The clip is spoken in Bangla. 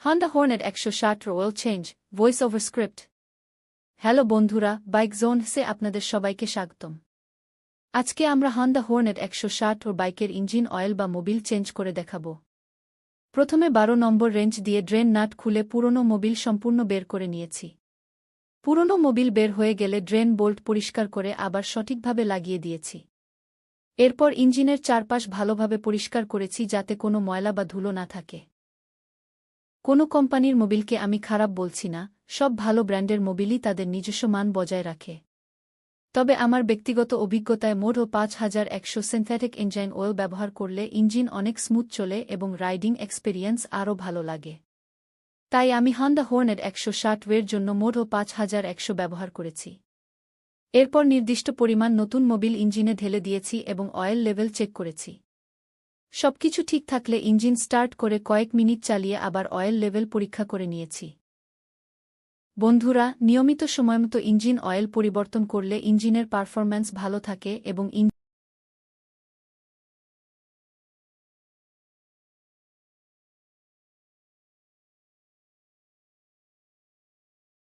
Honda Hornet 160 oil change voice over script. Hello বন্ধুরা, বাইক জোনসে আপনাদের সবাইকে স্বাগতম। আজকে আমরা Honda Hornet 160 বাইকের ইঞ্জিন অয়েল বা মোবিল চেঞ্জ করে দেখাব। প্রথমে 12 নম্বর রেঞ্জ দিয়ে ড্রেন নাট খুলে পুরনো মোবিল সম্পূর্ণ বের করে নিয়েছি। পুরনো মোবিল বের হয়ে গেলে ড্রেন বোল্ট পরিষ্কার করে আবার সঠিকভাবে লাগিয়ে দিয়েছি। এরপর ইঞ্জিনের চারপাশ ভালোভাবে পরিষ্কার করেছি যাতে কোনো ময়লা বা ধুলো না থাকে। কোনো কোম্পানির মোবিলকে আমি খারাপ বলছি না, সব ভালো ব্র্যান্ডের মোবিলই তাদের নিজস্ব মান বজায় রাখে। তবে আমার ব্যক্তিগত অভিজ্ঞতায় মোটো 5100 সিনথেটিক ইঞ্জিন অয়েল ব্যবহার করলে ইঞ্জিন অনেক স্মুথ চলে এবং রাইডিং এক্সপেরিয়েন্স আরও ভালো লাগে। তাই আমি Honda Hornet 160 এর জন্য মোটো 5100 ব্যবহার করেছি। এরপর নির্দিষ্ট পরিমাণ নতুন মোবিল ইঞ্জিনে ঢেলে দিয়েছি এবং অয়েল লেভেল চেক করেছি। সবকিছু ঠিক থাকলে ইঞ্জিন স্টার্ট করে কয়েক মিনিট চালিয়ে আবার অয়েল লেভেল পরীক্ষা করে নিয়েছি। বন্ধুরা, নিয়মিত সময়মতো ইঞ্জিন অয়েল পরিবর্তন করলে ইঞ্জিনের পারফরম্যান্স ভালো থাকে এবং